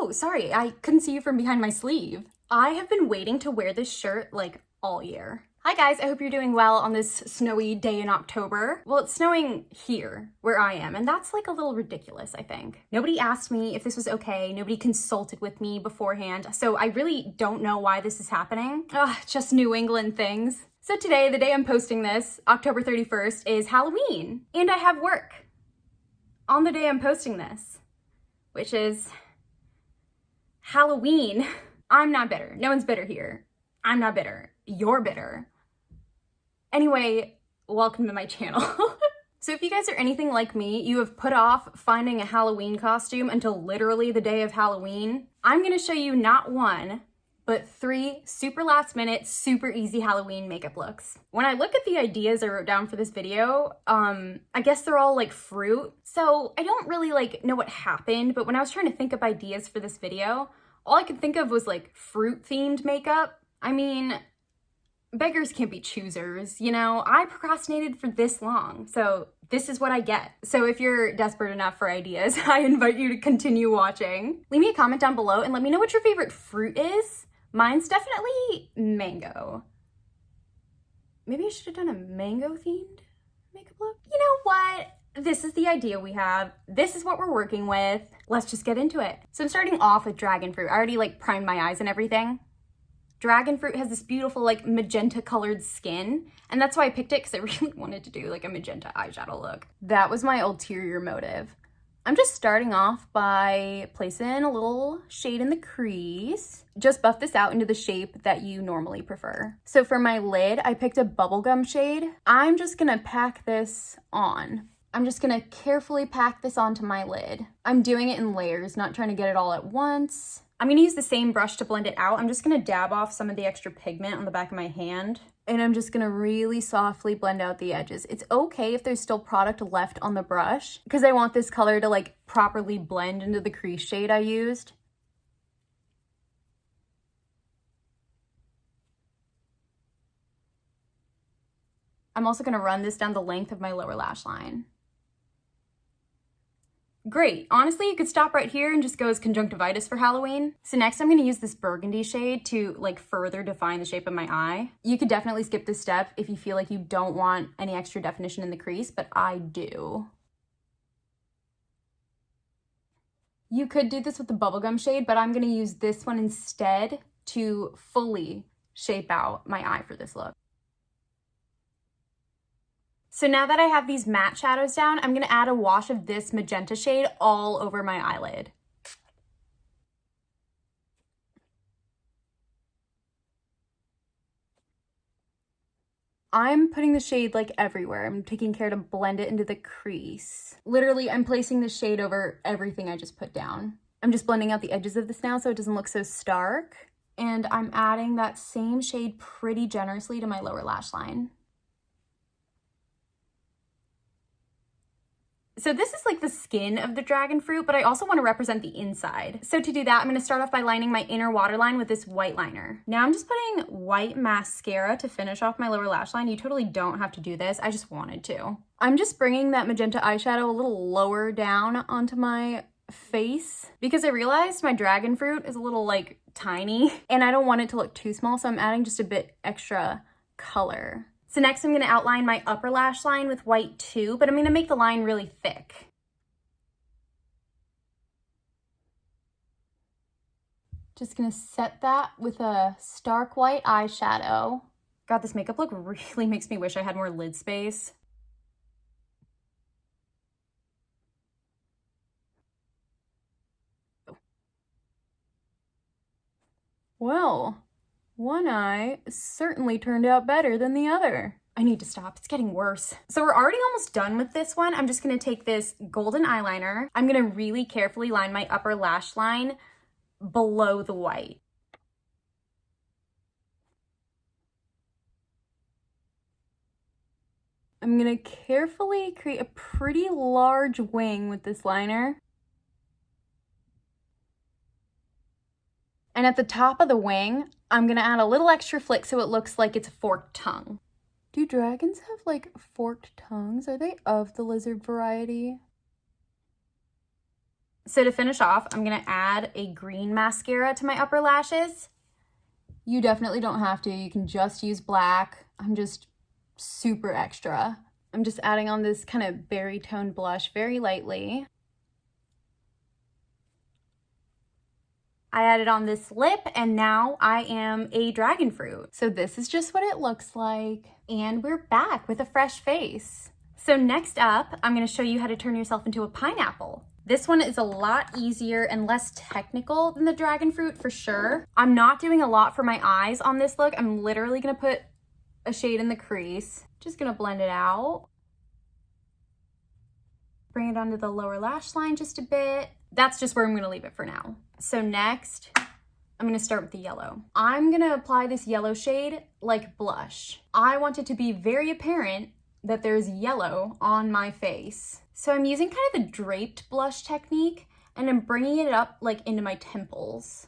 Oh, sorry, I couldn't see you from behind my sleeve. I have been waiting to wear this shirt like all year. Hi guys, I hope you're doing well on this snowy day in October. Well, it's snowing here, where I am, and that's like a little ridiculous, I think. Nobody asked me if this was okay, nobody consulted with me beforehand, so I really don't know why this is happening. Ugh, just New England things. So today, the day I'm posting this, October 31st, is Halloween, and I have work on the day I'm posting this, which is Halloween. I'm not bitter. No one's bitter here. I'm not bitter. You're bitter. Anyway, welcome to my channel. So if you guys are anything like me, you have put off finding a Halloween costume until literally the day of Halloween. I'm gonna show you not one, but 3 super last minute, super easy Halloween makeup looks. When I look at the ideas I wrote down for this video, I guess they're all like fruit. So I don't really like know what happened, but when I was trying to think of ideas for this video, all I could think of was like fruit themed makeup. I mean, beggars can't be choosers, you know? I procrastinated for this long, so this is what I get. So if you're desperate enough for ideas, I invite you to continue watching. Leave me a comment down below and let me know what your favorite fruit is. Mine's definitely mango. Maybe I should have done a mango themed makeup look. You know what? This is the idea we have. This is what we're working with. Let's just get into it. So I'm starting off with dragon fruit. I already like primed my eyes and everything. Dragon fruit has this beautiful like magenta colored skin, and that's why I picked it, because I really wanted to do like a magenta eyeshadow look. That was my ulterior motive. I'm just starting off by placing a little shade in the crease. Just buff this out into the shape that you normally prefer. So for my lid, I picked a bubblegum shade. I'm just gonna pack this on. I'm just gonna carefully pack this onto my lid. I'm doing it in layers, not trying to get it all at once. I'm gonna use the same brush to blend it out. I'm just gonna dab off some of the extra pigment on the back of my hand, and I'm just gonna really softly blend out the edges. It's okay if there's still product left on the brush, because I want this color to like properly blend into the crease shade I used. I'm also gonna run this down the length of my lower lash line. Great. Honestly, you could stop right here and just go as conjunctivitis for Halloween. So next I'm going to use this burgundy shade to like further define the shape of my eye. You could definitely skip this step if you feel like you don't want any extra definition in the crease, but I do. You could do this with the bubblegum shade, but I'm going to use this one instead to fully shape out my eye for this look. So now that I have these matte shadows down, I'm gonna add a wash of this magenta shade all over my eyelid. I'm putting the shade like everywhere. I'm taking care to blend it into the crease. Literally, I'm placing the shade over everything I just put down. I'm just blending out the edges of this now so it doesn't look so stark. And I'm adding that same shade pretty generously to my lower lash line. So this is like the skin of the dragon fruit, but I also want to represent the inside. So to do that, I'm going to start off by lining my inner waterline with this white liner. Now I'm just putting white mascara to finish off my lower lash line. You totally don't have to do this. I just wanted to. I'm just bringing that magenta eyeshadow a little lower down onto my face because I realized my dragon fruit is a little like tiny and I don't want it to look too small. So I'm adding just a bit extra color. So next I'm going to outline my upper lash line with white too, but I'm going to make the line really thick. Just going to set that with a stark white eyeshadow. God, this makeup look really makes me wish I had more lid space. Well, one eye certainly turned out better than the other. I need to stop, it's getting worse. So we're already almost done with this one. I'm just gonna take this golden eyeliner. I'm gonna really carefully line my upper lash line below the white. I'm gonna carefully create a pretty large wing with this liner. And at the top of the wing, I'm gonna add a little extra flick so it looks like it's a forked tongue. Do dragons have like forked tongues? Are they of the lizard variety? So to finish off, I'm gonna add a green mascara to my upper lashes. You definitely don't have to, you can just use black. I'm just super extra. I'm just adding on this kind of berry toned blush very lightly. I added on this lip and now I am a dragon fruit. So this is just what it looks like. And we're back with a fresh face. So next up, I'm gonna show you how to turn yourself into a pineapple. This one is a lot easier and less technical than the dragon fruit for sure. I'm not doing a lot for my eyes on this look. I'm literally gonna put a shade in the crease. Just gonna blend it out. Bring it onto the lower lash line just a bit. That's just where I'm gonna leave it for now. So next, I'm gonna start with the yellow. I'm gonna apply this yellow shade like blush. I want it to be very apparent that there's yellow on my face. So I'm using kind of the draped blush technique and I'm bringing it up like into my temples.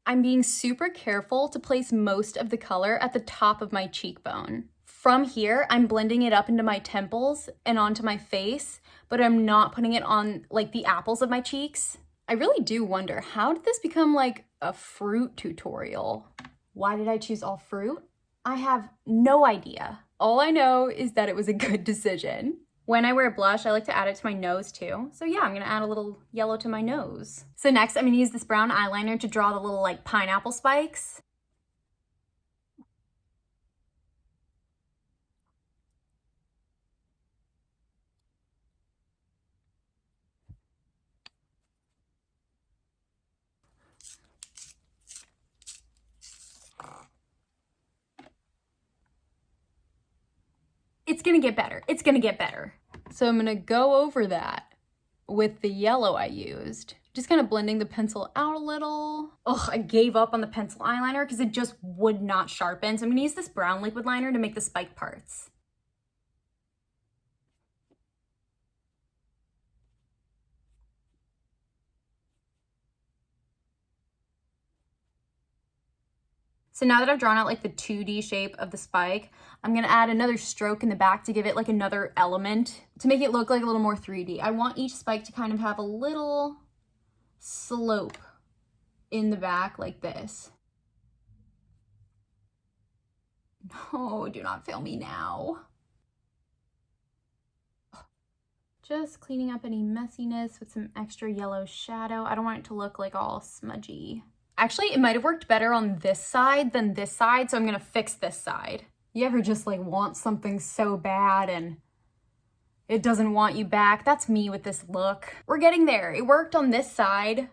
I'm being super careful to place most of the color at the top of my cheekbone. From here, I'm blending it up into my temples and onto my face, but I'm not putting it on like the apples of my cheeks. I really do wonder, how did this become like a fruit tutorial? Why did I choose all fruit? I have no idea. All I know is that it was a good decision. When I wear blush, I like to add it to my nose too. So yeah, I'm gonna add a little yellow to my nose. So next, I'm gonna use this brown eyeliner to draw the little like pineapple spikes. It's gonna get better. It's gonna get better. So I'm gonna go over that with the yellow I used. Just kind of blending the pencil out a little. Oh, I gave up on the pencil eyeliner because it just would not sharpen. So I'm gonna use this brown liquid liner to make the spike parts. So now that I've drawn out like the 2D shape of the spike, I'm gonna add another stroke in the back to give it like another element to make it look like a little more 3D. I want each spike to kind of have a little slope in the back like this. No, do not fail me now. Just cleaning up any messiness with some extra yellow shadow. I don't want it to look like all smudgy. Actually, it might have worked better on this side than this side, so I'm gonna fix this side. You ever just like want something so bad and it doesn't want you back? That's me with this look. We're getting there. It worked on this side.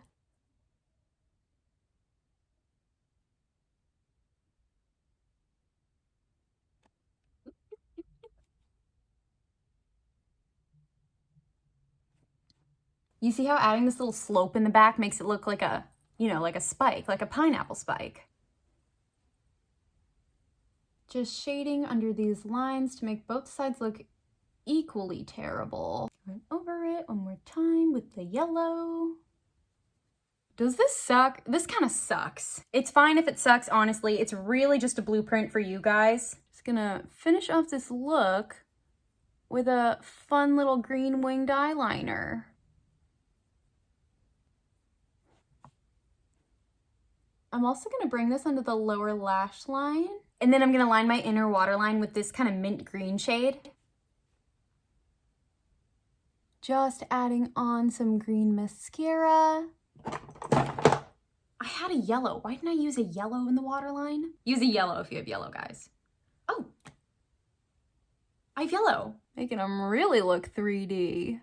You see how adding this little slope in the back makes it look like a, you know, like a spike, like a pineapple spike. Just shading under these lines to make both sides look equally terrible. Run over it one more time with the yellow. Does this suck? This kind of sucks. It's fine if it sucks, honestly. It's really just a blueprint for you guys. Just gonna finish off this look with a fun little green winged eyeliner. I'm also gonna bring this under the lower lash line. And then I'm gonna line my inner waterline with this kind of mint green shade. Just adding on some green mascara. I had a yellow. Why didn't I use a yellow in the waterline? Use a yellow if you have yellow, guys. Oh, I have yellow. Making them really look 3D.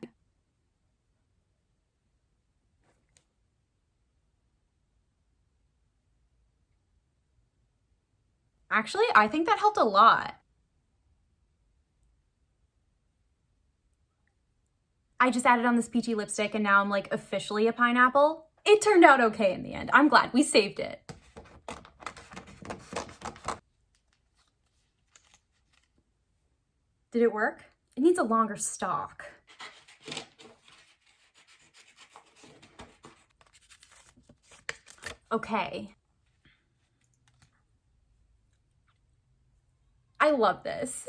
Actually, I think that helped a lot. I just added on this peachy lipstick and now I'm like officially a pineapple. It turned out okay in the end. I'm glad we saved it. Did it work? It needs a longer stalk. Okay. I love this.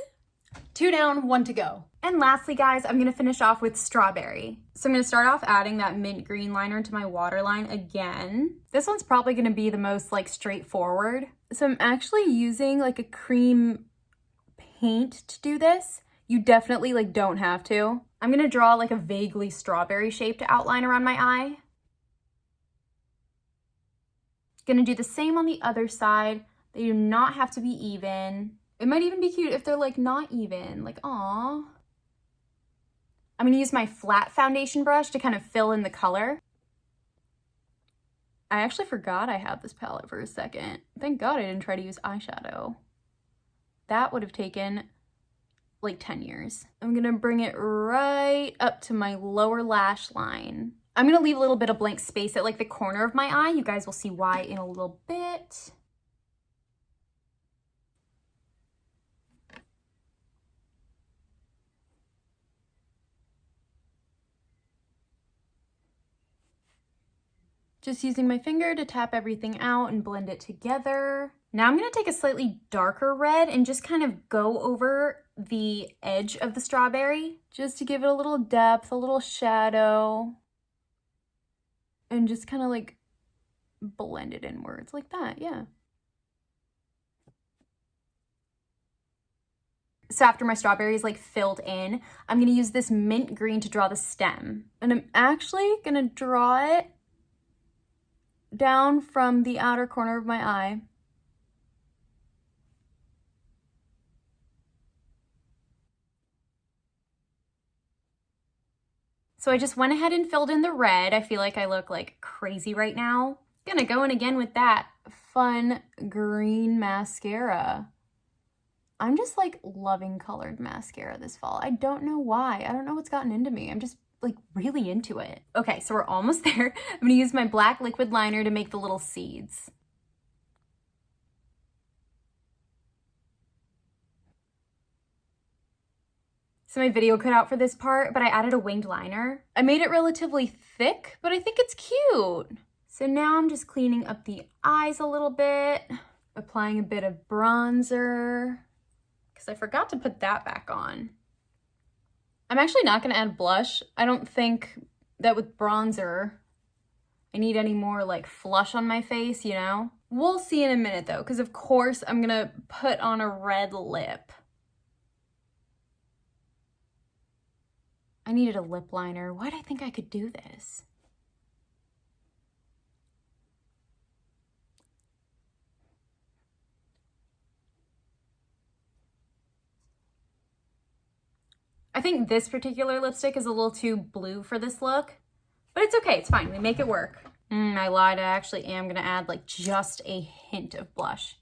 2 down, 1 to go. And lastly, guys, I'm gonna finish off with strawberry. So I'm gonna start off adding that mint green liner to my waterline again. This one's probably gonna be the most like straightforward. So I'm actually using like a cream paint to do this. You definitely like don't have to. I'm gonna draw like a vaguely strawberry shaped outline around my eye. Gonna do the same on the other side. They do not have to be even. It might even be cute if they're like not even, like, aw. I'm gonna use my flat foundation brush to kind of fill in the color. I actually forgot I had this palette for a second. Thank God I didn't try to use eyeshadow. That would have taken like 10 years. I'm gonna bring it right up to my lower lash line. I'm gonna leave a little bit of blank space at like the corner of my eye. You guys will see why in a little bit. Just using my finger to tap everything out and blend it together. Now I'm gonna take a slightly darker red and just kind of go over the edge of the strawberry, just to give it a little depth, a little shadow, and just kind of like blend it inwards like that, yeah. So after my strawberry is like filled in, I'm gonna use this mint green to draw the stem. And I'm actually gonna draw it down from the outer corner of my eye. So I just went ahead and filled in the red. I feel like I look like crazy right now. Gonna go in again with that fun green mascara. I'm just like loving colored mascara this fall. I don't know why. I don't know what's gotten into me. I'm just like really into it. Okay, so we're almost there. I'm gonna use my black liquid liner to make the little seeds. So my video cut out for this part, but I added a winged liner. I made it relatively thick, but I think it's cute. So now I'm just cleaning up the eyes a little bit, applying a bit of bronzer, because I forgot to put that back on. I'm actually not gonna add blush. I don't think that with bronzer, I need any more like flush on my face, you know? We'll see in a minute though, because of course I'm gonna put on a red lip. I needed a lip liner. Why did I think I could do this? I think this particular lipstick is a little too blue for this look, but it's okay, it's fine, we make it work. I lied, I actually am gonna add like just a hint of blush.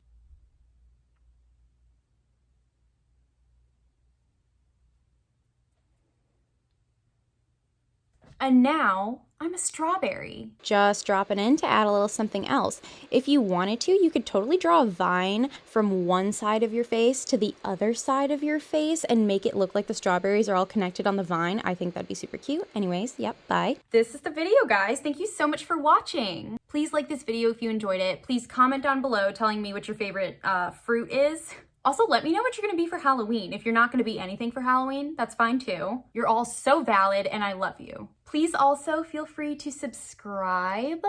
And now I'm a strawberry. Just dropping in to add a little something else. If you wanted to, you could totally draw a vine from one side of your face to the other side of your face and make it look like the strawberries are all connected on the vine. I think that'd be super cute. Anyways, yep, bye. This is the video, guys. Thank you so much for watching. Please like this video if you enjoyed it. Please comment down below telling me what your favorite fruit is. Also, let me know what you're gonna be for Halloween. If you're not gonna be anything for Halloween, that's fine too. You're all so valid and I love you. Please also feel free to subscribe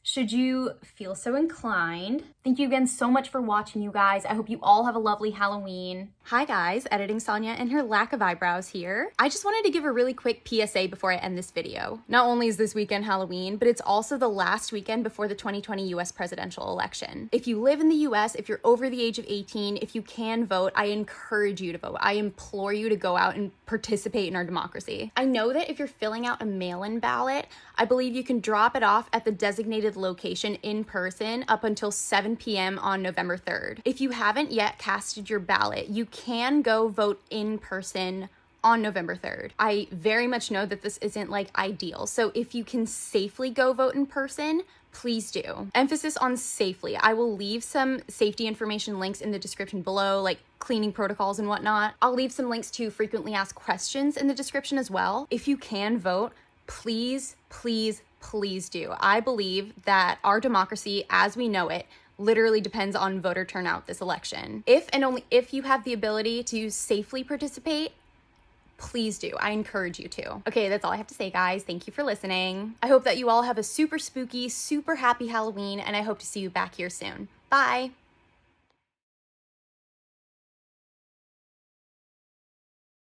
should you feel so inclined. Thank you again so much for watching, you guys. I hope you all have a lovely Halloween. Hi guys, Editing Sonya and her lack of eyebrows here. I just wanted to give a really quick PSA before I end this video. Not only is this weekend Halloween, but it's also the last weekend before the 2020 US presidential election. If you live in the US, if you're over the age of 18, if you can vote, I encourage you to vote. I implore you to go out and participate in our democracy. I know that if you're filling out a mail-in ballot, I believe you can drop it off at the designated location in person up until 7 p.m. on November 3rd. If you haven't yet casted your ballot, you can go vote in person on November 3rd. I very much know that this isn't like ideal, so if you can safely go vote in person, please do. Emphasis on safely. I will leave some safety information links in the description below, like cleaning protocols and whatnot. I'll leave some links to frequently asked questions in the description as well. If you can vote, please, please, please do. I believe that our democracy as we know it literally depends on voter turnout this election. If and only if you have the ability to safely participate, please do. I encourage you to. Okay, that's all I have to say, guys. Thank you for listening. I hope that you all have a super spooky, super happy Halloween, and I hope to see you back here soon. Bye.